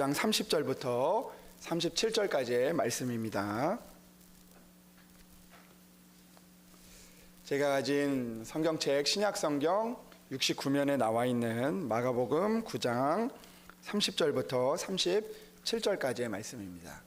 장 30절부터 37절까지의 말씀입니다. 제가 가진 성경책 신약성경 69면에 나와 있는 마가복음 9장 30절부터 37절까지의 말씀입니다.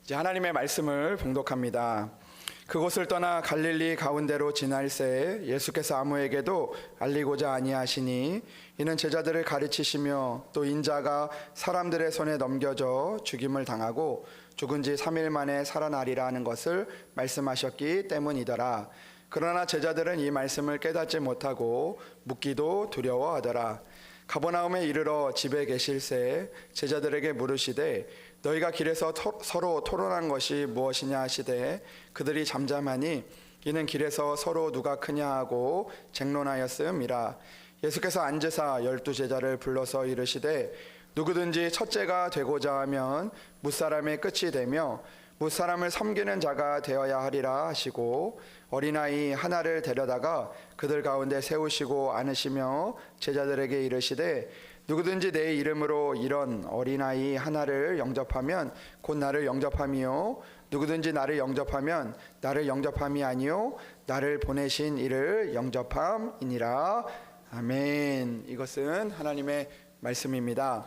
이제 하나님의 말씀을 봉독합니다. 그곳을 떠나 갈릴리 가운데로 지날새 예수께서 아무에게도 알리고자 아니하시니 이는 제자들을 가르치시며 또 인자가 사람들의 손에 넘겨져 죽임을 당하고 죽은 지 3일 만에 살아나리라 하는 것을 말씀하셨기 때문이더라. 그러나 제자들은 이 말씀을 깨닫지 못하고 묻기도 두려워하더라. 가버나움에 이르러 집에 계실새 제자들에게 물으시되 너희가 길에서 서로 토론한 것이 무엇이냐 하시되 그들이 잠잠하니 이는 길에서 서로 누가 크냐 하고 쟁론하였음이라. 예수께서 앉으사 12 제자를 불러서 이르시되 누구든지 첫째가 되고자 하면 무사람의 끝이 되며 무사람을 섬기는 자가 되어야 하리라 하시고 어린아이 하나를 데려다가 그들 가운데 세우시고 안으시며 제자들에게 이르시되 누구든지 내 이름으로 이런 어린아이 하나를 영접하면 곧 나를 영접함이요 누구든지 나를 영접하면 나를 영접함이 아니요 나를 보내신 이를 영접함이니라. 아멘. 이것은 하나님의 말씀입니다.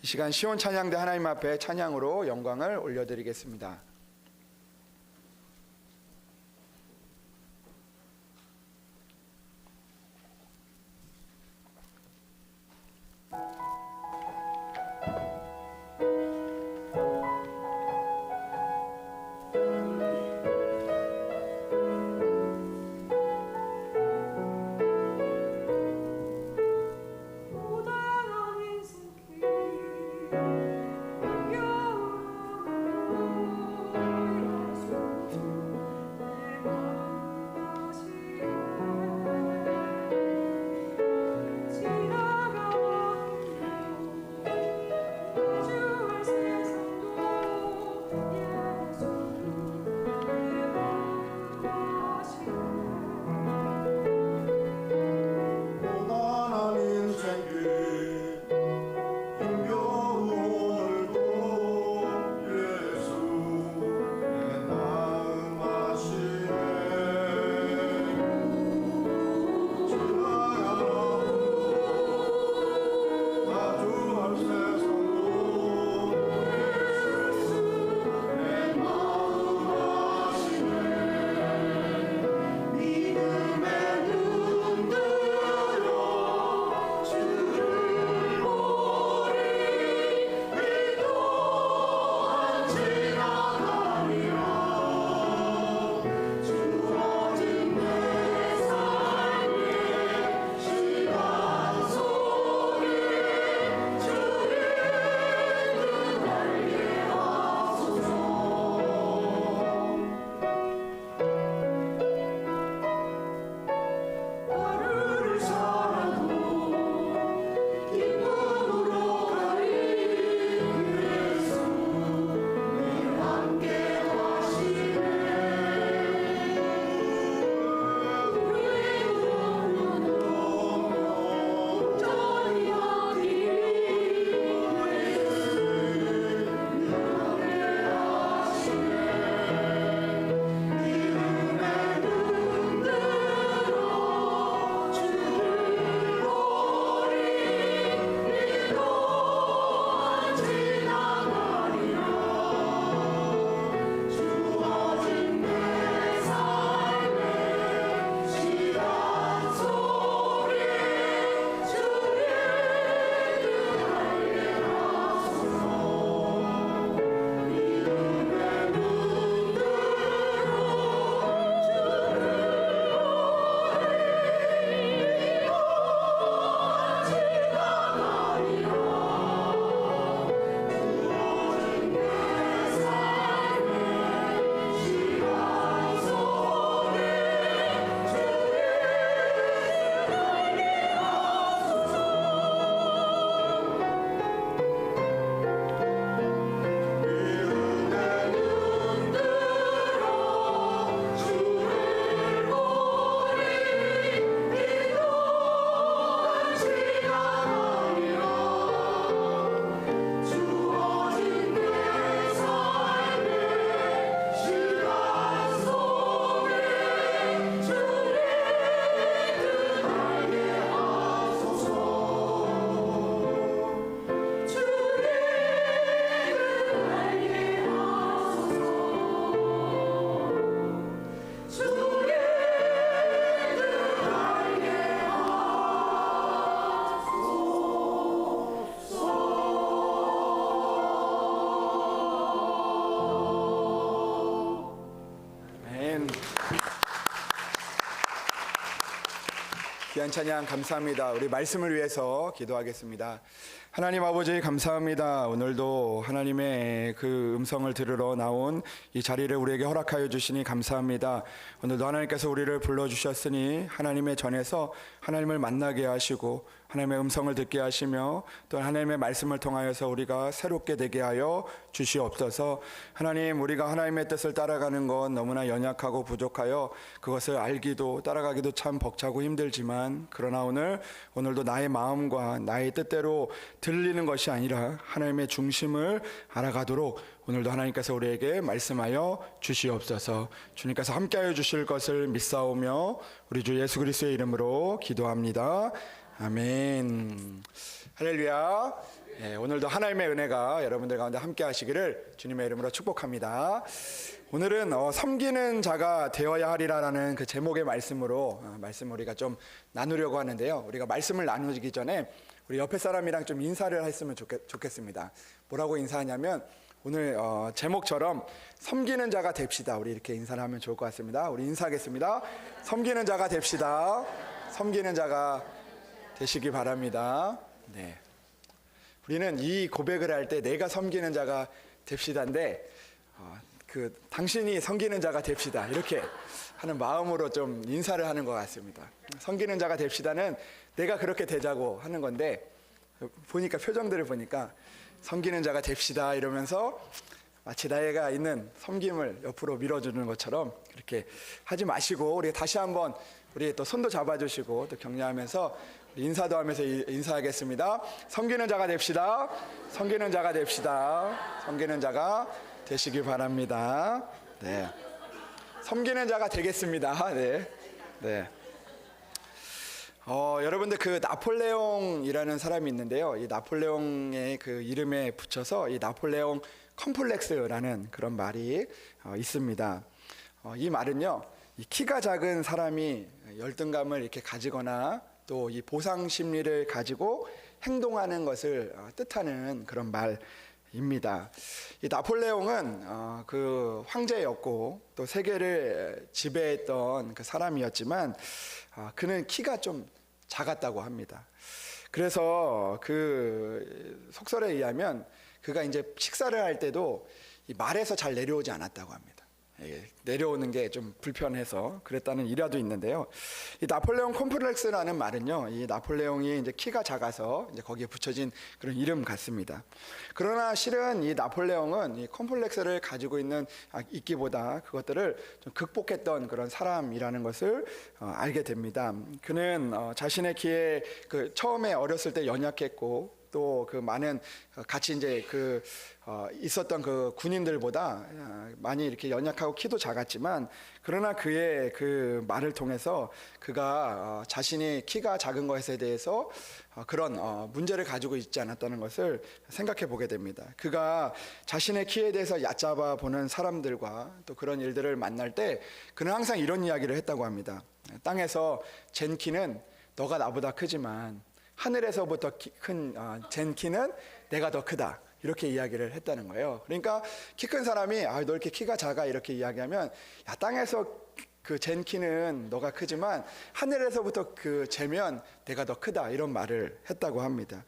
이 시간 시온 찬양대 하나님 앞에 찬양으로 영광을 올려드리겠습니다. 고단한 인생길 겨울로 귀한 찬양 감사합니다. 우리 말씀을 위해서 기도하겠습니다. 하나님 아버지 감사합니다. 오늘도 하나님의 그 음성을 들으러 나온 이 자리를 우리에게 허락하여 주시니 감사합니다. 오늘도 하나님께서 우리를 불러주셨으니 하나님의 전에서 하나님을 만나게 하시고 하나님의 음성을 듣게 하시며 또 하나님의 말씀을 통하여서 우리가 새롭게 되게 하여 주시옵소서. 하나님, 우리가 하나님의 뜻을 따라가는 건 너무나 연약하고 부족하여 그것을 알기도 따라가기도 참 벅차고 힘들지만, 그러나 오늘도 나의 마음과 나의 뜻대로 들리는 것이 아니라 하나님의 중심을 알아가도록 오늘도 하나님께서 우리에게 말씀하여 주시옵소서. 주님께서 함께하여 주실 것을 믿사오며 우리 주 예수 그리스도의 이름으로 기도합니다. 아멘. 할렐루야. 오늘도 하나님의 은혜가 여러분들 가운데 함께 하시기를 주님의 이름으로 축복합니다. 오늘은 섬기는 자가 되어야 하리라라는 그 제목의 말씀으로 말씀을 우리가 좀 나누려고 하는데요. 우리가 말씀을 나누기 전에 우리 옆에 사람이랑 좀 인사를 했으면 좋겠습니다. 뭐라고 인사하냐면 오늘 제목처럼 섬기는 자가 됩시다. 우리 이렇게 인사를 하면 좋을 것 같습니다. 우리 인사하겠습니다. 섬기는 자가 됩시다. 섬기는 자가 되시기 바랍니다. 네. 우리는 이 고백을 할 때 내가 섬기는 자가 됩시다인데 당신이 섬기는 자가 됩시다 이렇게 하는 마음으로 좀 인사를 하는 것 같습니다. 섬기는 자가 됩시다는 내가 그렇게 되자고 하는 건데, 보니까 표정들을 보니까 섬기는 자가 됩시다 이러면서 마치 나이가 있는 섬김을 옆으로 밀어주는 것처럼 그렇게 하지 마시고, 우리 다시 한번 우리 또 손도 잡아주시고 또 격려하면서 인사도 하면서 인사하겠습니다. 섬기는 자가 됩시다. 섬기는 자가 됩시다. 섬기는 자가 되시기 바랍니다. 네. 섬기는 자가 되겠습니다. 네. 네. 여러분들 그 나폴레옹이라는 사람이 있는데요. 이 나폴레옹의 그 이름에 붙여서 이 나폴레옹 컴플렉스라는 그런 말이 있습니다. 이 말은요, 이 키가 작은 사람이 열등감을 이렇게 가지거나 또 이 보상 심리를 가지고 행동하는 것을 뜻하는 그런 말입니다. 이 나폴레옹은 그 황제였고 또 세계를 지배했던 그 사람이었지만 그는 키가 좀 작았다고 합니다. 그래서 그 속설에 의하면 그가 이제 식사를 할 때도 이 말에서 잘 내려오지 않았다고 합니다. 내려오는 게 좀 불편해서 그랬다는 일화도 있는데요. 이 나폴레옹 콤플렉스라는 말은요, 이 나폴레옹이 이제 키가 작아서 이제 거기에 붙여진 그런 이름 같습니다. 그러나 실은 이 나폴레옹은 이 콤플렉스를 가지고 있기보다 그것들을 좀 극복했던 그런 사람이라는 것을 알게 됩니다. 그는 자신의 키에 그 처음에 어렸을 때 연약했고 또 그 많은 같이 이제 있었던 그 군인들보다 많이 이렇게 연약하고 키도 작았지만, 그러나 그의 그 말을 통해서 그가 자신이 키가 작은 것에 대해서 그런 문제를 가지고 있지 않았다는 것을 생각해 보게 됩니다. 그가 자신의 키에 대해서 얕잡아 보는 사람들과 또 그런 일들을 만날 때 그는 항상 이런 이야기를 했다고 합니다. 땅에서 잰 키는 너가 나보다 크지만 하늘에서부터 큰 잰 키는 내가 더 크다, 이렇게 이야기를 했다는 거예요. 그러니까 키 큰 사람이 너 이렇게 키가 작아 이렇게 이야기하면, 야, 땅에서 그 잰 키는 너가 크지만 하늘에서부터 그 재면 내가 더 크다, 이런 말을 했다고 합니다.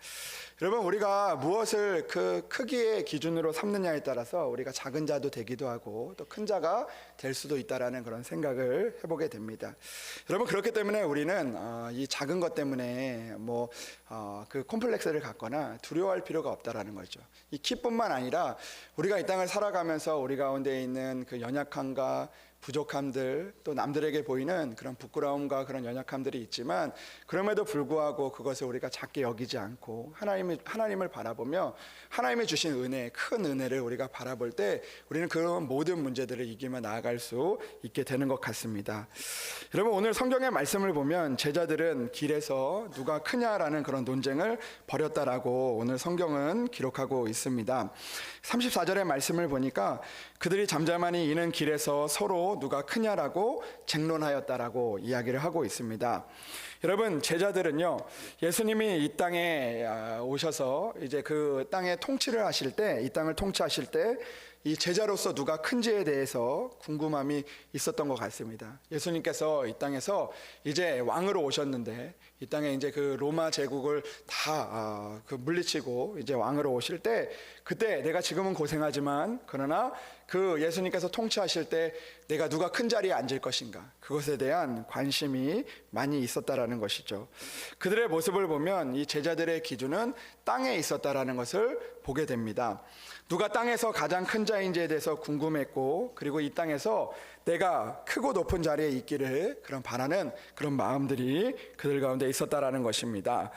여러분, 우리가 무엇을 그 크기의 기준으로 삼느냐에 따라서 우리가 작은 자도 되기도 하고 또 큰 자가 될 수도 있다라는 그런 생각을 해보게 됩니다. 여러분, 그렇기 때문에 우리는 이 작은 것 때문에 그 콤플렉스를 갖거나 두려워할 필요가 없다라는 거죠. 이 키뿐만 아니라 우리가 이 땅을 살아가면서 우리 가운데 있는 그 연약함과 부족함들, 또 남들에게 보이는 그런 부끄러움과 그런 연약함들이 있지만, 그럼에도 불구하고 그것을 우리가 작게 여기지 않고 하나님을 바라보며 하나님이 주신 은혜, 큰 은혜를 우리가 바라볼 때 우리는 그런 모든 문제들을 이기며 나아갈 수 있게 되는 것 같습니다. 여러분, 오늘 성경의 말씀을 보면 제자들은 길에서 누가 크냐라는 그런 논쟁을 벌였다라고 오늘 성경은 기록하고 있습니다. 34절의 말씀을 보니까 그들이 잠잠하니 이는 길에서 서로 누가 크냐라고 쟁론하였다라고 이야기를 하고 있습니다. 여러분, 제자들은요, 예수님이 이 땅에 오셔서 이제 그 땅의 통치를 하실 때, 이 땅을 통치하실 때 이 제자로서 누가 큰지에 대해서 궁금함이 있었던 것 같습니다. 예수님께서 이 땅에서 이제 왕으로 오셨는데, 이 땅에 이제 그 로마 제국을 다 물리치고 이제 왕으로 오실 때, 그때 내가 지금은 고생하지만 그러나 그 예수님께서 통치하실 때 내가 누가 큰 자리에 앉을 것인가, 그것에 대한 관심이 많이 있었다라는 것이죠. 그들의 모습을 보면 이 제자들의 기준은 땅에 있었다라는 것을 보게 됩니다. 누가 땅에서 가장 큰 자인지에 대해서 궁금했고, 그리고 이 땅에서 내가 크고 높은 자리에 있기를 그런 바라는 그런 마음들이 그들 가운데 있었다라는 것입니다.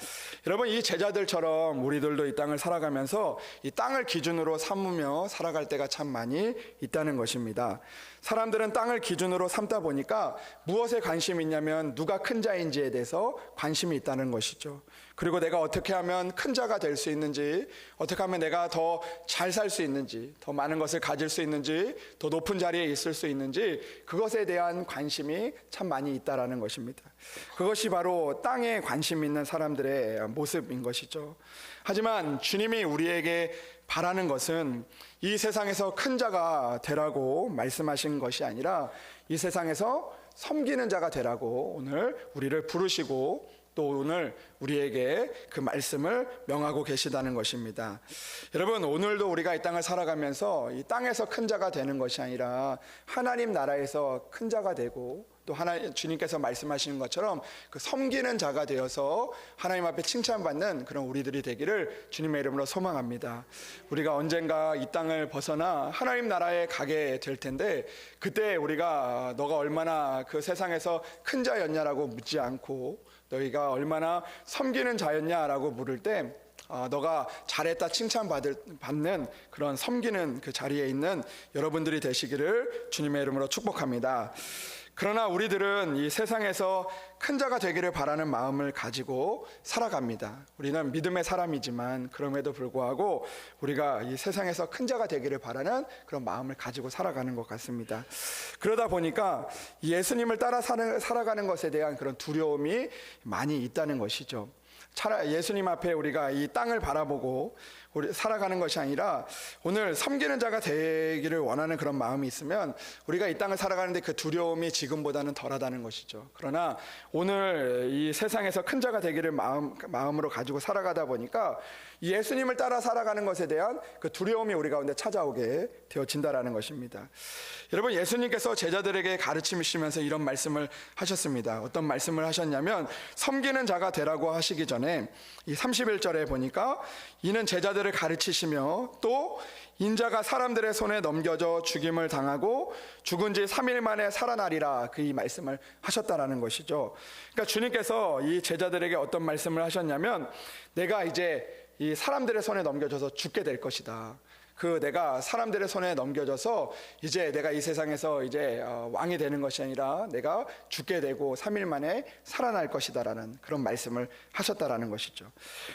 여러분, 이 제자들처럼 우리들도 이 땅을 살아가면서 이 땅을 기준으로 삼으며 살아갈 때가 참 많이 있다는 것입니다. 사람들은 땅을 기준으로 삼다 보니까 무엇에 관심이 있냐면 누가 큰 자인지에 대해서 관심이 있다는 것이죠. 그리고 내가 어떻게 하면 큰 자가 될 수 있는지, 어떻게 하면 내가 더 잘 살 수 있는지, 더 많은 것을 가질 수 있는지, 더 높은 자리에 있을 수 있는지, 그것에 대한 관심이 참 많이 있다라는 것입니다. 그것이 바로 땅에 관심 있는 사람들의 모습인 것이죠. 하지만 주님이 우리에게 바라는 것은 이 세상에서 큰 자가 되라고 말씀하신 것이 아니라 이 세상에서 섬기는 자가 되라고 오늘 우리를 부르시고 또 오늘 우리에게 그 말씀을 명하고 계시다는 것입니다. 여러분, 오늘도 우리가 이 땅을 살아가면서 이 땅에서 큰 자가 되는 것이 아니라 하나님 나라에서 큰 자가 되고, 또 주님께서 말씀하시는 것처럼 그 섬기는 자가 되어서 하나님 앞에 칭찬받는 그런 우리들이 되기를 주님의 이름으로 소망합니다. 우리가 언젠가 이 땅을 벗어나 하나님 나라에 가게 될 텐데, 그때 우리가 너가 얼마나 그 세상에서 큰 자였냐라고 묻지 않고 너희가 얼마나 섬기는 자였냐라고 물을 때 너가 잘했다 칭찬받는 그런 섬기는 그 자리에 있는 여러분들이 되시기를 주님의 이름으로 축복합니다. 그러나 우리들은 이 세상에서 큰 자가 되기를 바라는 마음을 가지고 살아갑니다. 우리는 믿음의 사람이지만 그럼에도 불구하고 우리가 이 세상에서 큰 자가 되기를 바라는 그런 마음을 가지고 살아가는 것 같습니다. 그러다 보니까 예수님을 따라 살아가는 것에 대한 그런 두려움이 많이 있다는 것이죠. 예수님 앞에 우리가 이 땅을 바라보고 우리 살아가는 것이 아니라 오늘 섬기는 자가 되기를 원하는 그런 마음이 있으면 우리가 이 땅을 살아가는데 그 두려움이 지금보다는 덜하다는 것이죠. 그러나 오늘 이 세상에서 큰 자가 되기를 마음으로 가지고 살아가다 보니까 예수님을 따라 살아가는 것에 대한 그 두려움이 우리 가운데 찾아오게 되어진다라는 것입니다. 여러분, 예수님께서 제자들에게 가르치시면서 이런 말씀을 하셨습니다. 어떤 말씀을 하셨냐면, 섬기는 자가 되라고 하시기 전에 이 31절에 보니까 이는 제자들을 가르치시며 또 인자가 사람들의 손에 넘겨져 죽임을 당하고 죽은 지 3일 만에 살아나리라, 그 이 말씀을 하셨다라는 것이죠. 그러니까 주님께서 이 제자들에게 어떤 말씀을 하셨냐면, 내가 이제 이 사람들의 손에 넘겨져서 죽게 될 것이다. 그 내가 사람들의 손에 넘겨져서 이제 내가 이 세상에서 이제 왕이 되는 것이 아니라 내가 죽게 되고 3일 만에 살아날 것이다라는 그런 말씀을 하셨다라는 것이죠.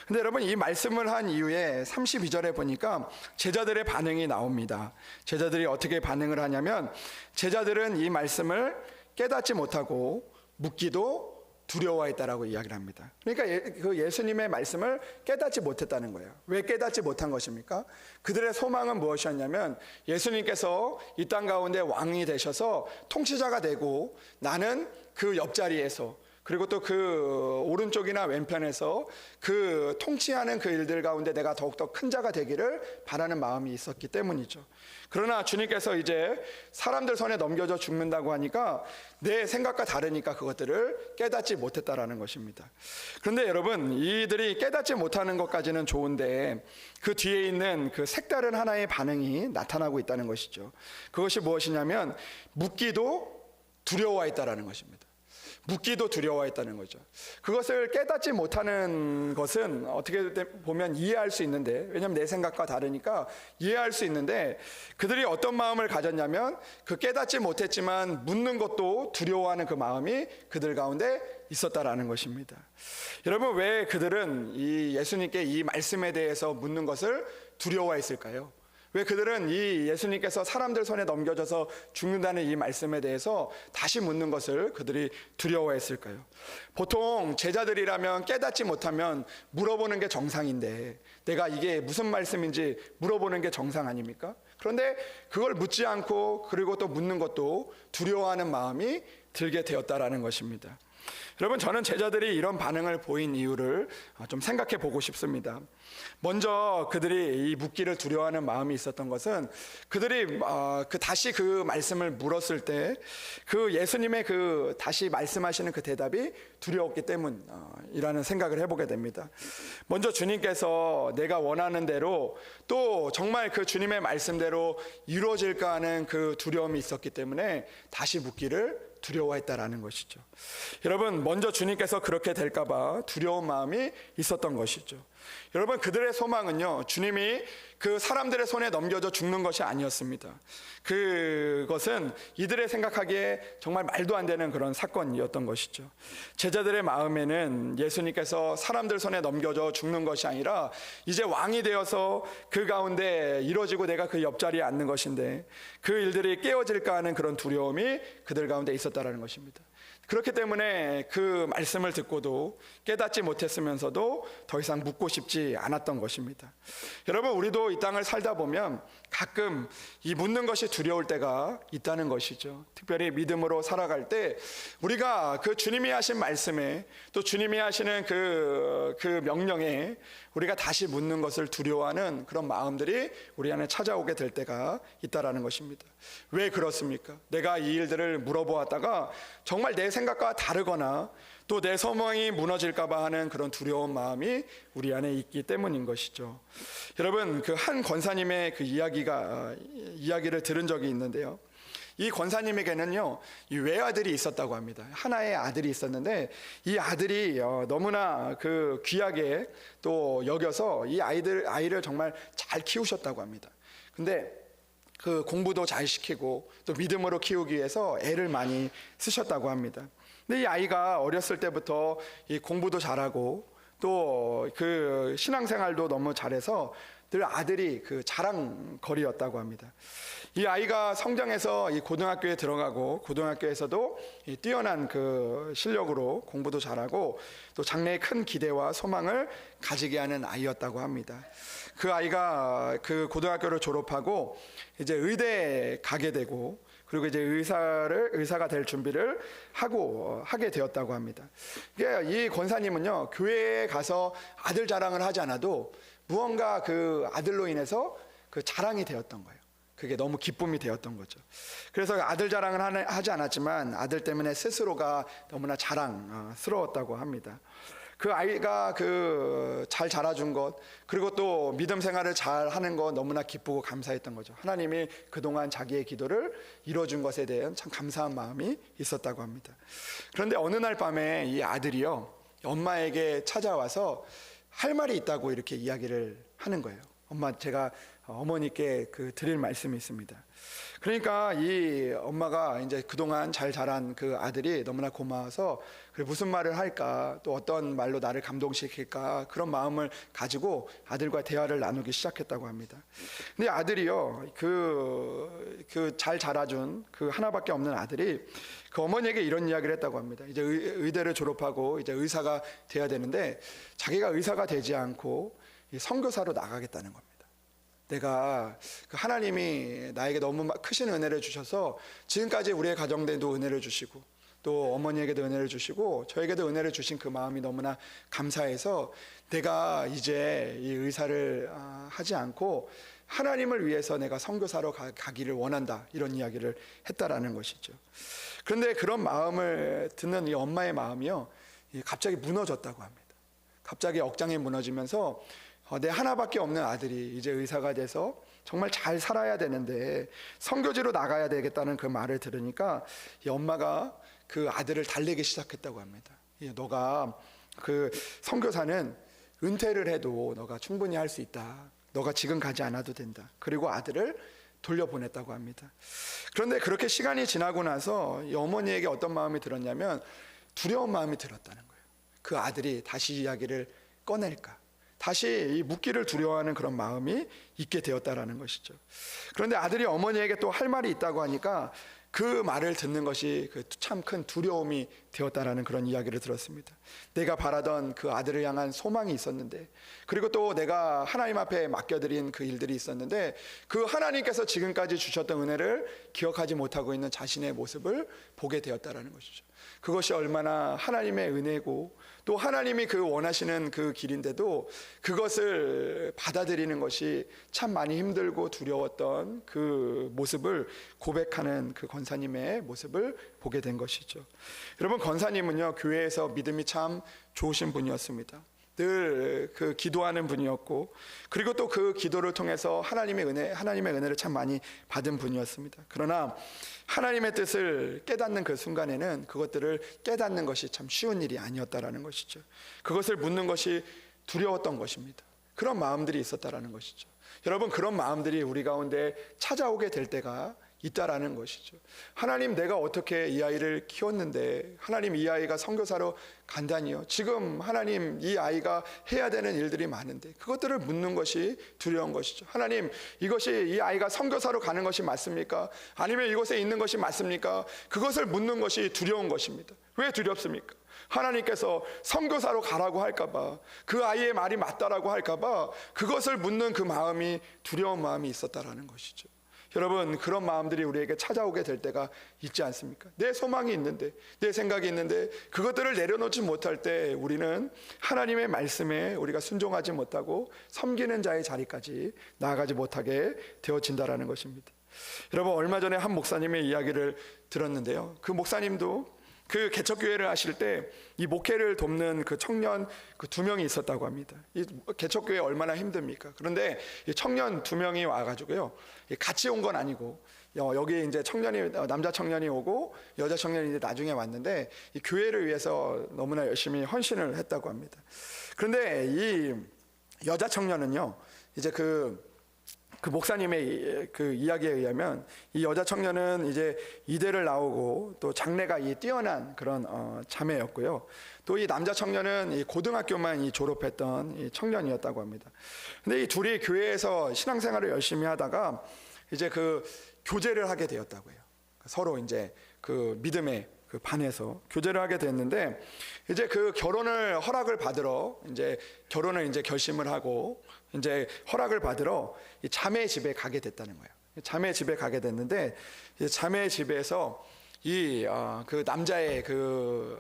근데 여러분, 이 말씀을 한 이후에 32절에 보니까 제자들의 반응이 나옵니다. 제자들이 어떻게 반응을 하냐면, 제자들은 이 말씀을 깨닫지 못하고 묻기도 두려워했다라고 이야기를 합니다. 그러니까 그 예수님의 말씀을 깨닫지 못했다는 거예요. 왜 깨닫지 못한 것입니까? 그들의 소망은 무엇이었냐면, 예수님께서 이 땅 가운데 왕이 되셔서 통치자가 되고 나는 그 옆자리에서, 그리고 또 그 오른쪽이나 왼편에서 그 통치하는 그 일들 가운데 내가 더욱더 큰 자가 되기를 바라는 마음이 있었기 때문이죠. 그러나 주님께서 이제 사람들 손에 넘겨져 죽는다고 하니까 내 생각과 다르니까 그것들을 깨닫지 못했다라는 것입니다. 그런데 여러분, 이들이 깨닫지 못하는 것까지는 좋은데 그 뒤에 있는 그 색다른 하나의 반응이 나타나고 있다는 것이죠. 그것이 무엇이냐면, 묻기도 두려워했다라는 것입니다. 묻기도 두려워했다는 거죠. 그것을 깨닫지 못하는 것은 어떻게 보면 이해할 수 있는데, 왜냐하면 내 생각과 다르니까 이해할 수 있는데, 그들이 어떤 마음을 가졌냐면 그 깨닫지 못했지만 묻는 것도 두려워하는 그 마음이 그들 가운데 있었다라는 것입니다. 여러분, 왜 그들은 이 예수님께 이 말씀에 대해서 묻는 것을 두려워했을까요? 왜 그들은 이 예수님께서 사람들 손에 넘겨져서 죽는다는 이 말씀에 대해서 다시 묻는 것을 그들이 두려워했을까요? 보통 제자들이라면 깨닫지 못하면 물어보는 게 정상인데, 내가 이게 무슨 말씀인지 물어보는 게 정상 아닙니까? 그런데 그걸 묻지 않고 그리고 또 묻는 것도 두려워하는 마음이 들게 되었다라는 것입니다. 여러분, 저는 제자들이 이런 반응을 보인 이유를 좀 생각해 보고 싶습니다. 먼저 그들이 이 묻기를 두려워하는 마음이 있었던 것은 그들이 다시 그 말씀을 물었을 때 그 예수님의 그 다시 말씀하시는 그 대답이 두려웠기 때문이라는 생각을 해보게 됩니다. 먼저 주님께서 내가 원하는 대로 또 정말 그 주님의 말씀대로 이루어질까 하는 그 두려움이 있었기 때문에 다시 묻기를 두려워했다라는 것이죠. 여러분, 먼저 주님께서 그렇게 될까봐 두려운 마음이 있었던 것이죠. 여러분, 그들의 소망은요, 주님이 그 사람들의 손에 넘겨져 죽는 것이 아니었습니다. 그것은 이들의 생각하기에 정말 말도 안 되는 그런 사건이었던 것이죠. 제자들의 마음에는 예수님께서 사람들 손에 넘겨져 죽는 것이 아니라 이제 왕이 되어서 그 가운데 이루어지고 내가 그 옆자리에 앉는 것인데 그 일들이 깨어질까 하는 그런 두려움이 그들 가운데 있었다는 것입니다. 그렇기 때문에 그 말씀을 듣고도 깨닫지 못했으면서도 더 이상 묻고 싶지 않았던 것입니다. 여러분, 우리도 이 땅을 살다 보면 가끔 이 묻는 것이 두려울 때가 있다는 것이죠. 특별히 믿음으로 살아갈 때 우리가 그 주님이 하신 말씀에 또 주님이 하시는 그 명령에 우리가 다시 묻는 것을 두려워하는 그런 마음들이 우리 안에 찾아오게 될 때가 있다라는 것입니다. 왜 그렇습니까? 내가 이 일들을 물어보았다가 정말 내 생각과 다르거나 또 내 소망이 무너질까봐 하는 그런 두려운 마음이 우리 안에 있기 때문인 것이죠. 여러분, 그 한 권사님의 그 이야기를 들은 적이 있는데요. 이 권사님에게는요, 이 외아들이 있었다고 합니다. 하나의 아들이 있었는데 이 아들이 너무나 그 귀하게 또 여겨서 이 아이를 정말 잘 키우셨다고 합니다. 근데 그 공부도 잘 시키고 또 믿음으로 키우기 위해서 애를 많이 쓰셨다고 합니다. 근데 이 아이가 어렸을 때부터 이 공부도 잘하고 또 그 신앙생활도 너무 잘해서 늘 아들이 그 자랑거리였다고 합니다. 이 아이가 성장해서 이 고등학교에 들어가고 고등학교에서도 이 뛰어난 그 실력으로 공부도 잘하고 또 장래에 큰 기대와 소망을 가지게 하는 아이였다고 합니다. 그 아이가 그 고등학교를 졸업하고 이제 의대에 가게 되고 그리고 이제 의사가 될 준비를 하게 되었다고 합니다. 이 권사님은요, 교회에 가서 아들 자랑을 하지 않아도 무언가 그 아들로 인해서 그 자랑이 되었던 거예요. 그게 너무 기쁨이 되었던 거죠. 그래서 아들 자랑을 하지 않았지만 아들 때문에 스스로가 너무나 자랑스러웠다고 합니다. 그 아이가 그 잘 자라준 것, 그리고 또 믿음 생활을 잘 하는 것 너무나 기쁘고 감사했던 거죠. 하나님이 그동안 자기의 기도를 이뤄준 것에 대한 참 감사한 마음이 있었다고 합니다. 그런데 어느 날 밤에 이 아들이요, 엄마에게 찾아와서 할 말이 있다고 이렇게 이야기를 하는 거예요. 엄마, 제가 어머니께 드릴 말씀이 있습니다. 그러니까 이 엄마가 이제 그동안 잘 자란 그 아들이 너무나 고마워서 무슨 말을 할까, 또 어떤 말로 나를 감동시킬까, 그런 마음을 가지고 아들과 대화를 나누기 시작했다고 합니다. 근데 아들이요, 그 잘 자라준 그 하나밖에 없는 아들이 그 어머니에게 이런 이야기를 했다고 합니다. 이제 의대를 졸업하고 이제 의사가 돼야 되는데 자기가 의사가 되지 않고 선교사로 나가겠다는 겁니다. 내가 하나님이 나에게 너무 크신 은혜를 주셔서 지금까지 우리의 가정에도 은혜를 주시고 또 어머니에게도 은혜를 주시고 저에게도 은혜를 주신 그 마음이 너무나 감사해서 내가 이제 이 의사를 하지 않고 하나님을 위해서 내가 선교사로 가기를 원한다, 이런 이야기를 했다라는 것이죠. 그런데 그런 마음을 듣는 이 엄마의 마음이요, 갑자기 무너졌다고 합니다. 갑자기 억장이 무너지면서 내 하나밖에 없는 아들이 이제 의사가 돼서 정말 잘 살아야 되는데 선교지로 나가야 되겠다는 그 말을 들으니까 이 엄마가 그 아들을 달래기 시작했다고 합니다. 너가 그 선교사는 은퇴를 해도 너가 충분히 할 수 있다. 너가 지금 가지 않아도 된다. 그리고 아들을 돌려보냈다고 합니다. 그런데 그렇게 시간이 지나고 나서 이 어머니에게 어떤 마음이 들었냐면 두려운 마음이 들었다는 거예요. 그 아들이 다시 이야기를 꺼낼까, 다시 이 묻기를 두려워하는 그런 마음이 있게 되었다라는 것이죠. 그런데 아들이 어머니에게 또 할 말이 있다고 하니까 그 말을 듣는 것이 참 큰 두려움이 되었다라는 그런 이야기를 들었습니다. 내가 바라던 그 아들을 향한 소망이 있었는데, 그리고 또 내가 하나님 앞에 맡겨드린 그 일들이 있었는데, 그 하나님께서 지금까지 주셨던 은혜를 기억하지 못하고 있는 자신의 모습을 보게 되었다라는 것이죠. 그것이 얼마나 하나님의 은혜고, 또 하나님이 그 원하시는 그 길인데도 그것을 받아들이는 것이 참 많이 힘들고 두려웠던 그 모습을 고백하는 그 권사님의 모습을 보게 된 것이죠. 여러분, 권사님은요, 교회에서 믿음이 참 좋으신 분이었습니다. 늘 그 기도하는 분이었고, 그리고 또 그 기도를 통해서 하나님의 은혜를 참 많이 받은 분이었습니다. 그러나 하나님의 뜻을 깨닫는 그 순간에는 그것들을 깨닫는 것이 참 쉬운 일이 아니었다라는 것이죠. 그것을 묻는 것이 두려웠던 것입니다. 그런 마음들이 있었다라는 것이죠. 여러분, 그런 마음들이 우리 가운데 찾아오게 될 때가 있다라는 것이죠. 하나님, 내가 어떻게 이 아이를 키웠는데, 하나님, 이 아이가 선교사로 간다니요, 지금 하나님, 이 아이가 해야 되는 일들이 많은데, 그것들을 묻는 것이 두려운 것이죠. 하나님, 이것이 이 아이가 선교사로 가는 것이 맞습니까? 아니면 이곳에 있는 것이 맞습니까? 그것을 묻는 것이 두려운 것입니다. 왜 두렵습니까? 하나님께서 선교사로 가라고 할까봐, 그 아이의 말이 맞다라고 할까봐 그것을 묻는 그 마음이, 두려운 마음이 있었다라는 것이죠. 여러분, 그런 마음들이 우리에게 찾아오게 될 때가 있지 않습니까? 내 소망이 있는데, 내 생각이 있는데 그것들을 내려놓지 못할 때 우리는 하나님의 말씀에 우리가 순종하지 못하고 섬기는 자의 자리까지 나아가지 못하게 되어진다라는 것입니다. 여러분, 얼마 전에 한 목사님의 이야기를 들었는데요, 그 목사님도 그 개척교회를 하실 때 이 목회를 돕는 그 청년 그 2명이 있었다고 합니다. 이 개척교회 얼마나 힘듭니까? 그런데 이 청년 2명이 와가지고요, 같이 온 건 아니고, 여기 이제 남자 청년이 오고 여자 청년이 이제 나중에 왔는데, 이 교회를 위해서 너무나 열심히 헌신을 했다고 합니다. 그런데 이 여자 청년은요, 이제 그 목사님의 그 이야기에 의하면 이 여자 청년은 이제 이대를 나오고 또 장래가 뛰어난 그런 자매였고요. 또 이 남자 청년은 이 고등학교만 졸업했던 이 청년이었다고 합니다. 근데 이 둘이 교회에서 신앙생활을 열심히 하다가 이제 그 교제를 하게 되었다고 해요. 서로 이제 그 믿음에 그 반해서 교제를 하게 됐는데, 이제 그 결혼을 허락을 받으러 이제 결혼을 이제 결심을 하고 이제 허락을 받으러 이 자매 집에 가게 됐다는 거예요. 자매 집에 가게 됐는데, 자매 집에서 이 그 남자의 그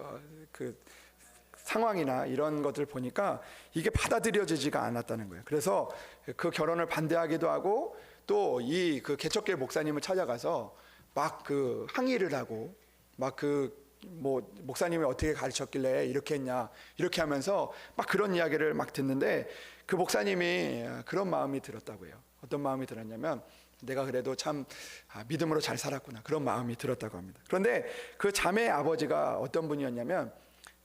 상황이나 이런 것들 보니까 이게 받아들여지지가 않았다는 거예요. 그래서 그 결혼을 반대하기도 하고, 또 이 그 개척교회 목사님을 찾아가서 막 그 항의를 하고, 막 목사님이 어떻게 가르쳤길래 이렇게 했냐, 이렇게 하면서 막 그런 이야기를 막 듣는데, 그 목사님이 그런 마음이 들었다고 해요. 어떤 마음이 들었냐면, 내가 그래도 참 믿음으로 잘 살았구나, 그런 마음이 들었다고 합니다. 그런데 그 자매의 아버지가 어떤 분이었냐면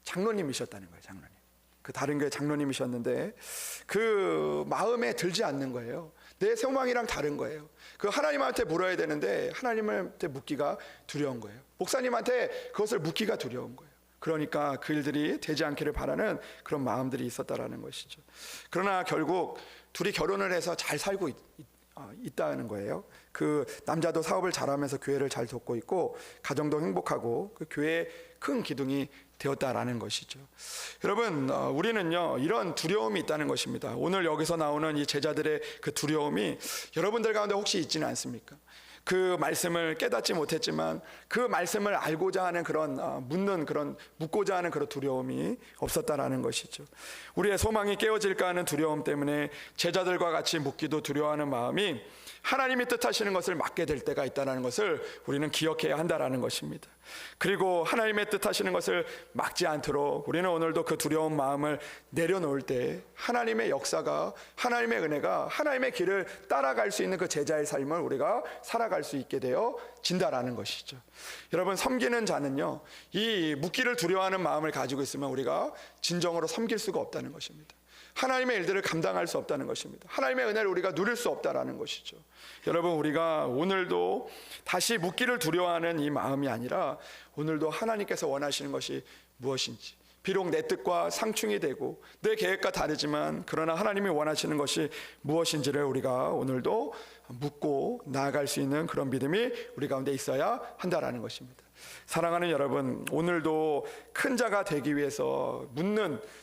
장로님이셨다는 거예요. 장로님. 그 다른 교회 장로님이셨는데 그 마음에 들지 않는 거예요. 내 소망이랑 다른 거예요. 그 하나님한테 물어야 되는데 하나님한테 묻기가 두려운 거예요. 목사님한테 그것을 묻기가 두려운 거예요. 그러니까 그 일들이 되지 않기를 바라는 그런 마음들이 있었다라는 것이죠. 그러나 결국 둘이 결혼을 해서 잘 살고 있다는 거예요. 그 남자도 사업을 잘하면서 교회를 잘 돕고 있고, 가정도 행복하고 그 교회의 큰 기둥이 되었다라는 것이죠. 여러분, 우리는요, 이런 두려움이 있다는 것입니다. 오늘 여기서 나오는 이 제자들의 그 두려움이 여러분들 가운데 혹시 있지는 않습니까? 그 말씀을 깨닫지 못했지만 그 말씀을 알고자 하는 그런 묻고자 하는 그런 두려움이 없었다라는 것이죠. 우리의 소망이 깨어질까 하는 두려움 때문에 제자들과 같이 묻기도 두려워하는 마음이 하나님이 뜻하시는 것을 맡게 될 때가 있다는 것을 우리는 기억해야 한다라는 것입니다. 그리고 하나님의 뜻하시는 것을 막지 않도록 우리는 오늘도 그 두려운 마음을 내려놓을 때 하나님의 역사가, 하나님의 은혜가, 하나님의 길을 따라갈 수 있는 그 제자의 삶을 우리가 살아갈 수 있게 되어 진다라는 것이죠. 여러분, 섬기는 자는요, 이 묻기를 두려워하는 마음을 가지고 있으면 우리가 진정으로 섬길 수가 없다는 것입니다. 하나님의 일들을 감당할 수 없다는 것입니다. 하나님의 은혜를 우리가 누릴 수 없다라는 것이죠. 여러분, 우리가 오늘도 다시 묻기를 두려워하는 이 마음이 아니라 오늘도 하나님께서 원하시는 것이 무엇인지, 비록 내 뜻과 상충이 되고 내 계획과 다르지만 그러나 하나님이 원하시는 것이 무엇인지를 우리가 오늘도 묻고 나아갈 수 있는 그런 믿음이 우리 가운데 있어야 한다라는 것입니다. 사랑하는 여러분, 오늘도 큰 자가 되기 위해서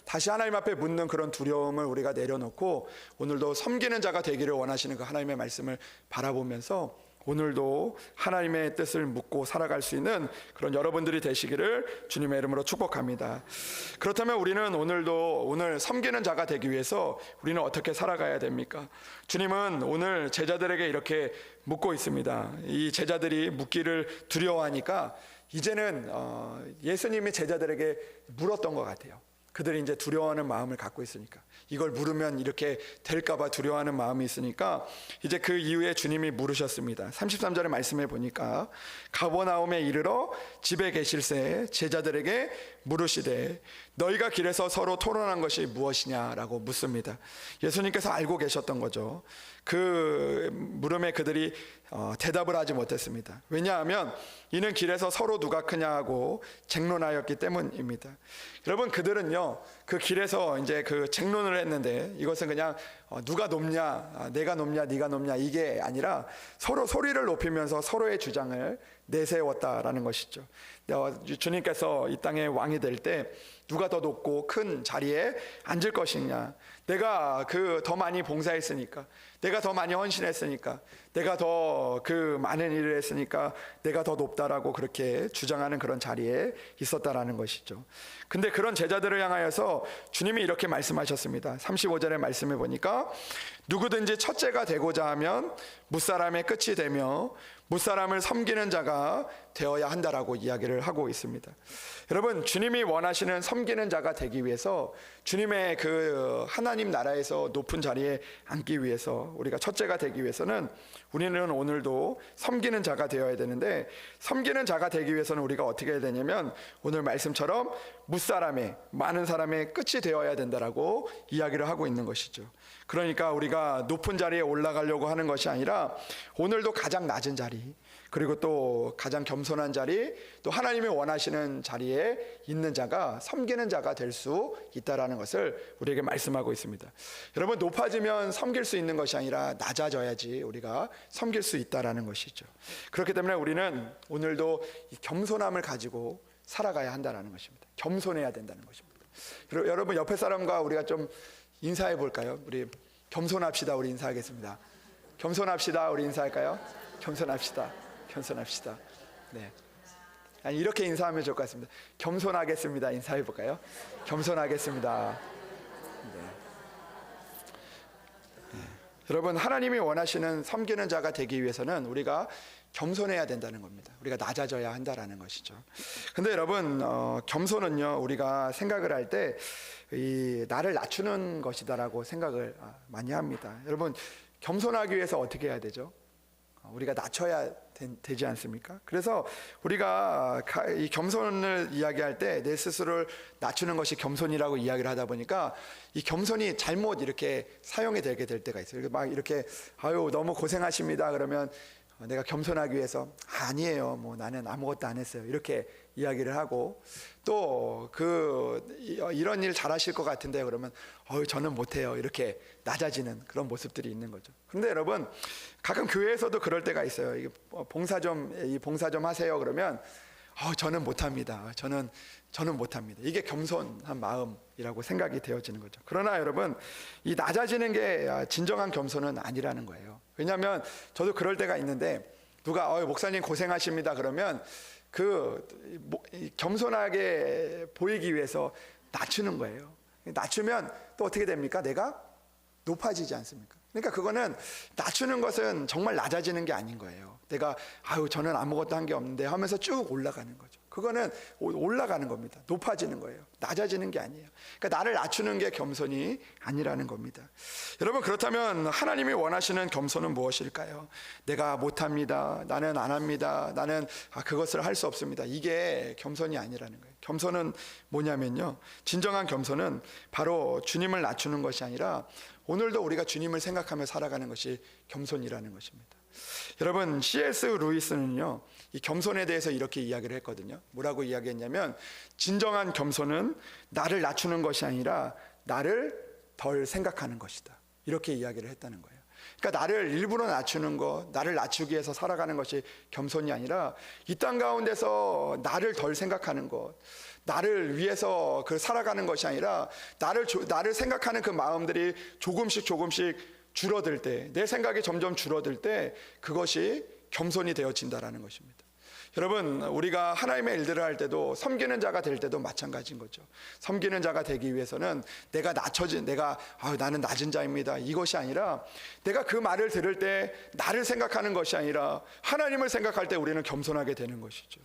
다시 하나님 앞에 묻는 그런 두려움을 우리가 내려놓고 오늘도 섬기는 자가 되기를 원하시는 그 하나님의 말씀을 바라보면서 오늘도 하나님의 뜻을 묻고 살아갈 수 있는 그런 여러분들이 되시기를 주님의 이름으로 축복합니다. 그렇다면 우리는 오늘 섬기는 자가 되기 위해서 우리는 어떻게 살아가야 됩니까? 주님은 오늘 제자들에게 이렇게 묻고 있습니다. 이 제자들이 묻기를 두려워하니까 이제는 예수님이 제자들에게 물었던 것 같아요. 그들이 이제 두려워하는 마음을 갖고 있으니까, 이걸 물으면 이렇게 될까봐 두려워하는 마음이 있으니까 이제 그 이후에 주님이 물으셨습니다. 33절의 말씀에 보니까 가버나움에 이르러 집에 계실새 제자들에게 물으시되 너희가 길에서 서로 토론한 것이 무엇이냐라고 묻습니다. 예수님께서 알고 계셨던 거죠. 그 물음에 그들이 대답을 하지 못했습니다. 왜냐하면 이는 길에서 서로 누가 크냐 하고 쟁론하였기 때문입니다. 여러분, 그들은요 그 길에서 이제 그 쟁론을 했는데 이것은 그냥 누가 높냐, 내가 높냐, 네가 높냐 이게 아니라 서로 소리를 높이면서 서로의 주장을 내세웠다라는 것이죠. 주님께서 이 땅의 왕이 될 때 누가 더 높고 큰 자리에 앉을 것이냐, 내가 더 많이 봉사했으니까, 내가 더 많이 헌신했으니까, 내가 더 많은 일을 했으니까 내가 더 높다라고 그렇게 주장하는 그런 자리에 있었다라는 것이죠. 근데 그런 제자들을 향하여서 주님이 이렇게 말씀하셨습니다. 35절의 말씀에 보니까 누구든지 첫째가 되고자 하면 무사람의 끝이 되며 무사람을 섬기는 자가 되어야 한다라고 이야기를 하고 있습니다. 여러분, 주님이 원하시는 섬기는 자가 되기 위해서, 주님의 그 하나님 나라에서 높은 자리에 앉기 위해서, 우리가 첫째가 되기 위해서는 우리는 오늘도 섬기는 자가 되어야 되는데, 섬기는 자가 되기 위해서는 우리가 어떻게 해야 되냐면 오늘 말씀처럼 무사람의, 많은 사람의 끝이 되어야 된다라고 이야기를 하고 있는 것이죠. 그러니까 우리가 높은 자리에 올라가려고 하는 것이 아니라 오늘도 가장 낮은 자리, 그리고 또 가장 겸손한 자리, 또 하나님이 원하시는 자리에 있는 자가 섬기는 자가 될 수 있다라는 것을 우리에게 말씀하고 있습니다. 여러분, 높아지면 섬길 수 있는 것이 아니라 낮아져야지 우리가 섬길 수 있다라는 것이죠. 그렇기 때문에 우리는 오늘도 이 겸손함을 가지고 살아가야 한다라는 것입니다. 겸손해야 된다는 것입니다. 여러분, 옆에 사람과 우리가 좀 인사해 볼까요? 우리 겸손합시다. 우리 인사하겠습니다. 겸손합시다. 우리 인사할까요? 겸손합시다. 겸손합시다. 네. 아니, 이렇게 인사하면 좋을 것 같습니다. 겸손하겠습니다. 인사해 볼까요? 겸손하겠습니다. 네. 네. 여러분, 하나님이 원하시는 섬기는 자가 되기 위해서는 우리가 겸손해야 된다는 겁니다. 우리가 낮아져야 한다라는 것이죠. 근데 여러분, 겸손은요 우리가 생각을 할 때 이 나를 낮추는 것이다라고 생각을 많이 합니다. 여러분, 겸손하기 위해서 어떻게 해야 되죠? 우리가 낮춰야 되지 않습니까? 그래서 우리가 이 겸손을 이야기할 때 내 스스로를 낮추는 것이 겸손이라고 이야기를 하다 보니까 이 겸손이 잘못 이렇게 사용이 되게 될 때가 있어요. 막 이렇게 아유 너무 고생하십니다 그러면 내가 겸손하기 위해서 아니에요, 뭐 나는 아무것도 안 했어요, 이렇게 이야기를 하고, 또 이런 일 잘하실 것 같은데 그러면 저는 못해요, 이렇게 낮아지는 그런 모습들이 있는 거죠. 그런데 여러분, 가끔 교회에서도 그럴 때가 있어요. 이게 봉사 좀 하세요 그러면 저는 못합니다. 저는 못합니다. 이게 겸손한 마음이라고 생각이 되어지는 거죠. 그러나 여러분, 이 낮아지는 게 진정한 겸손은 아니라는 거예요. 왜냐하면 저도 그럴 때가 있는데 누가 목사님 고생하십니다 그러면 겸손하게 보이기 위해서 낮추는 거예요. 낮추면 또 어떻게 됩니까? 내가 높아지지 않습니까? 그러니까 그거는 낮추는 것은 정말 낮아지는 게 아닌 거예요. 내가 저는 아무것도 한 게 없는데 하면서 쭉 올라가는 거죠. 그거는 올라가는 겁니다. 높아지는 거예요. 낮아지는 게 아니에요. 그러니까 나를 낮추는 게 겸손이 아니라는 겁니다. 여러분, 그렇다면 하나님이 원하시는 겸손은 무엇일까요? 내가 못합니다, 나는 안 합니다, 나는 그것을 할 수 없습니다, 이게 겸손이 아니라는 거예요. 겸손은 뭐냐면요, 진정한 겸손은 바로 주님을 낮추는 것이 아니라 오늘도 우리가 주님을 생각하며 살아가는 것이 겸손이라는 것입니다. 여러분, C.S. 루이스는요 이 겸손에 대해서 이렇게 이야기를 했거든요. 뭐라고 이야기했냐면, 진정한 겸손은 나를 낮추는 것이 아니라 나를 덜 생각하는 것이다, 이렇게 이야기를 했다는 거예요. 그러니까 나를 일부러 낮추는 것, 나를 낮추기 위해서 살아가는 것이 겸손이 아니라 이 땅 가운데서 나를 덜 생각하는 것, 나를 위해서 그 살아가는 것이 아니라 나를 생각하는 그 마음들이 조금씩 줄어들 때, 내 생각이 점점 줄어들 때 그것이 겸손이 되어진다라는 것입니다. 여러분, 우리가 하나님의 일들을 할 때도 섬기는 자가 될 때도 마찬가지인 거죠. 섬기는 자가 되기 위해서는 나는 낮은 자입니다, 이것이 아니라, 내가 그 말을 들을 때 나를 생각하는 것이 아니라 하나님을 생각할 때 우리는 겸손하게 되는 것이죠.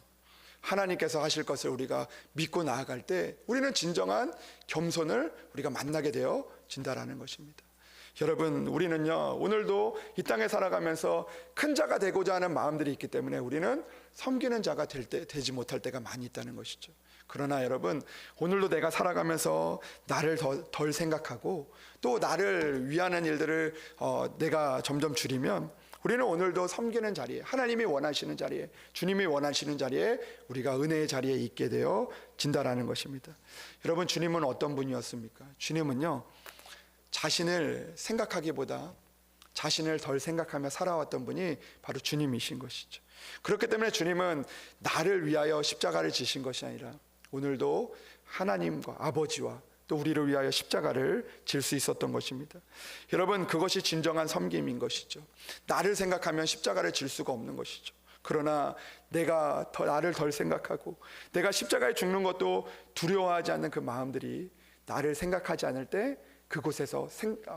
하나님께서 하실 것을 우리가 믿고 나아갈 때 우리는 진정한 겸손을 우리가 만나게 되어진다라는 것입니다. 여러분, 우리는요, 오늘도 이 땅에 살아가면서 큰 자가 되고자 하는 마음들이 있기 때문에 우리는 섬기는 자가 되지 못할 때가 많이 있다는 것이죠. 그러나 여러분, 오늘도 내가 살아가면서 나를 덜 생각하고 또 나를 위하는 일들을 내가 점점 줄이면 우리는 오늘도 섬기는 자리에, 하나님이 원하시는 자리에, 주님이 원하시는 자리에 우리가 은혜의 자리에 있게 되어진다라는 것입니다. 여러분, 주님은 어떤 분이었습니까? 주님은요, 자신을 생각하기보다 자신을 덜 생각하며 살아왔던 분이 바로 주님이신 것이죠. 그렇기 때문에 주님은 나를 위하여 십자가를 지신 것이 아니라 오늘도 하나님과 아버지와 또 우리를 위하여 십자가를 질 수 있었던 것입니다. 여러분, 그것이 진정한 섬김인 것이죠. 나를 생각하면 십자가를 질 수가 없는 것이죠. 그러나 내가 나를 덜 생각하고 내가 십자가에 죽는 것도 두려워하지 않는 그 마음들이 나를 생각하지 않을 때 그곳에서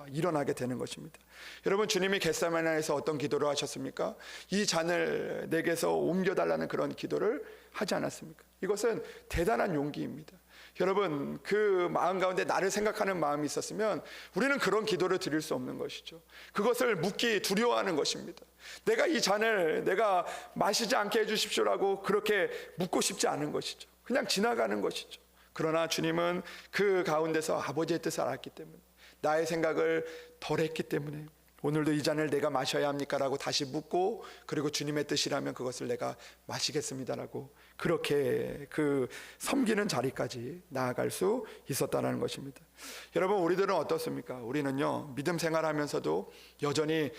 일어나게 되는 것입니다. 여러분, 주님이 겟세마네에서 어떤 기도를 하셨습니까? 이 잔을 내게서 옮겨달라는 그런 기도를 하지 않았습니까? 이것은 대단한 용기입니다. 여러분, 그 마음 가운데 나를 생각하는 마음이 있었으면 우리는 그런 기도를 드릴 수 없는 것이죠. 그것을 묻기 두려워하는 것입니다. 내가 이 잔을 내가 마시지 않게 해주십시오라고 그렇게 묻고 싶지 않은 것이죠. 그냥 지나가는 것이죠. 그러나 주님은 그 가운데서 아버지의 뜻을 알았기 때문에, 나의 생각을 덜 했기 때문에 오늘도 이 잔을 내가 마셔야 합니까? 라고 다시 묻고, 그리고 주님의 뜻이라면 그것을 내가 마시겠습니다라고 그렇게 그 섬기는 자리까지 나아갈 수 있었다는 것입니다. 여러분, 우리들은 어떻습니까? 우리는요, 믿음 생활하면서도 여전히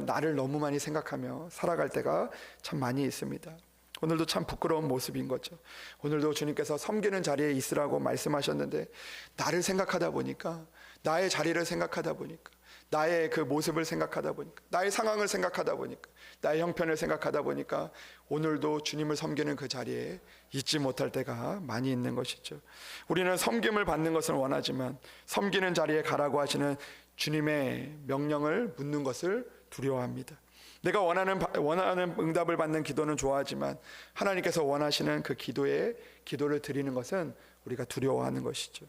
나를 너무 많이 생각하며 살아갈 때가 참 많이 있습니다. 오늘도 참 부끄러운 모습인 거죠. 오늘도 주님께서 섬기는 자리에 있으라고 말씀하셨는데, 나를 생각하다 보니까, 나의 자리를 생각하다 보니까, 나의 그 모습을 생각하다 보니까, 나의 상황을 생각하다 보니까, 나의 형편을 생각하다 보니까 오늘도 주님을 섬기는 그 자리에 있지 못할 때가 많이 있는 것이죠. 우리는 섬김을 받는 것을 원하지만 섬기는 자리에 가라고 하시는 주님의 명령을 묻는 것을 두려워합니다. 내가 원하는 응답을 받는 기도는 좋아하지만 하나님께서 원하시는 그 기도를 드리는 것은 우리가 두려워하는 것이죠.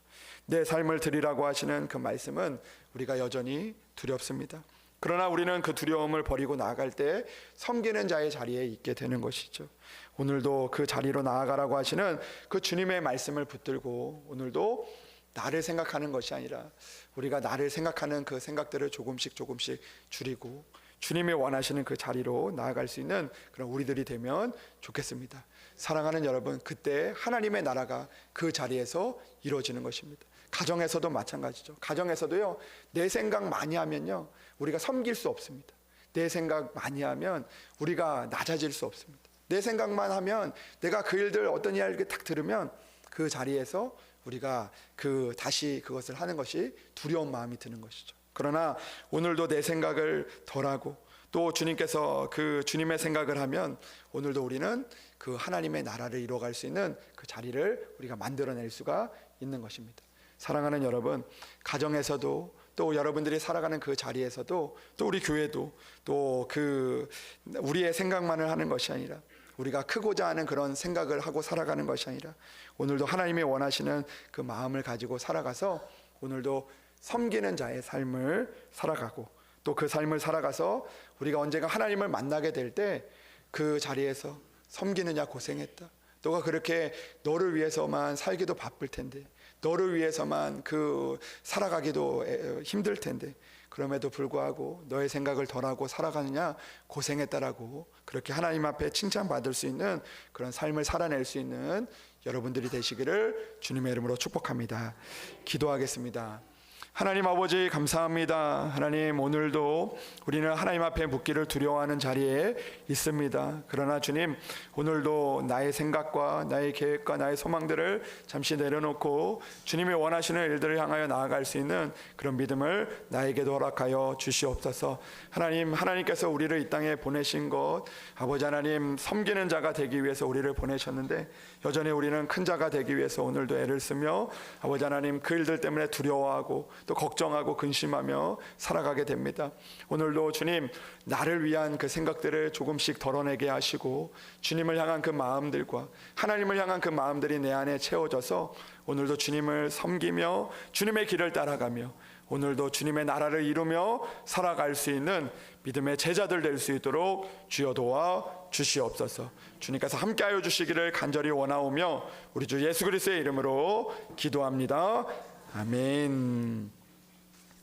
내 삶을 드리라고 하시는 그 말씀은 우리가 여전히 두렵습니다. 그러나 우리는 그 두려움을 버리고 나아갈 때 섬기는 자의 자리에 있게 되는 것이죠. 오늘도 그 자리로 나아가라고 하시는 그 주님의 말씀을 붙들고, 오늘도 나를 생각하는 것이 아니라 우리가 나를 생각하는 그 생각들을 조금씩 줄이고 주님이 원하시는 그 자리로 나아갈 수 있는 그런 우리들이 되면 좋겠습니다. 사랑하는 여러분, 그때 하나님의 나라가 그 자리에서 이루어지는 것입니다. 가정에서도 마찬가지죠. 가정에서도요, 내 생각 많이 하면요, 우리가 섬길 수 없습니다. 내 생각 많이 하면 우리가 낮아질 수 없습니다. 내 생각만 하면, 내가 그 일들 어떤 이야기를 딱 들으면 그 자리에서 우리가 다시 그것을 하는 것이 두려운 마음이 드는 것이죠. 그러나 오늘도 내 생각을 덜하고 또 주님께서 그 주님의 생각을 하면 오늘도 우리는 그 하나님의 나라를 이루어갈 수 있는 그 자리를 우리가 만들어낼 수가 있는 것입니다. 사랑하는 여러분, 가정에서도 또 여러분들이 살아가는 그 자리에서도 또 우리 교회도 또 우리의 생각만을 하는 것이 아니라 우리가 크고자 하는 그런 생각을 하고 살아가는 것이 아니라 오늘도 하나님이 원하시는 그 마음을 가지고 살아가서 오늘도 섬기는 자의 삶을 살아가고, 또 그 삶을 살아가서 우리가 언젠가 하나님을 만나게 될 때 그 자리에서 섬기느냐 고생했다, 너가 그렇게 너를 위해서만 살기도 바쁠 텐데, 너를 위해서만 살아가기도 힘들 텐데, 그럼에도 불구하고 너의 생각을 덜하고 살아가느냐 고생했다라고 그렇게 하나님 앞에 칭찬받을 수 있는 그런 삶을 살아낼 수 있는 여러분들이 되시기를 주님의 이름으로 축복합니다. 기도하겠습니다. 하나님 아버지 감사합니다. 하나님 오늘도 우리는 하나님 앞에 묻기를 두려워하는 자리에 있습니다. 그러나 주님 오늘도 나의 생각과 나의 계획과 나의 소망들을 잠시 내려놓고 주님이 원하시는 일들을 향하여 나아갈 수 있는 그런 믿음을 나에게도 허락하여 주시옵소서. 하나님께서 우리를 이 땅에 보내신 것 아버지 하나님 섬기는 자가 되기 위해서 우리를 보내셨는데 여전히 우리는 큰 자가 되기 위해서 오늘도 애를 쓰며 아버지 하나님 그 일들 때문에 두려워하고 또 걱정하고 근심하며 살아가게 됩니다. 오늘도 주님 나를 위한 그 생각들을 조금씩 덜어내게 하시고 주님을 향한 그 마음들과 하나님을 향한 그 마음들이 내 안에 채워져서 오늘도 주님을 섬기며 주님의 길을 따라가며 오늘도 주님의 나라를 이루며 살아갈 수 있는 믿음의 제자들 될 수 있도록 주여 도와 주시옵소서. 주님께서 함께하여 주시기를 간절히 원하오며 우리 주 예수 그리스도의 이름으로 기도합니다. 아멘.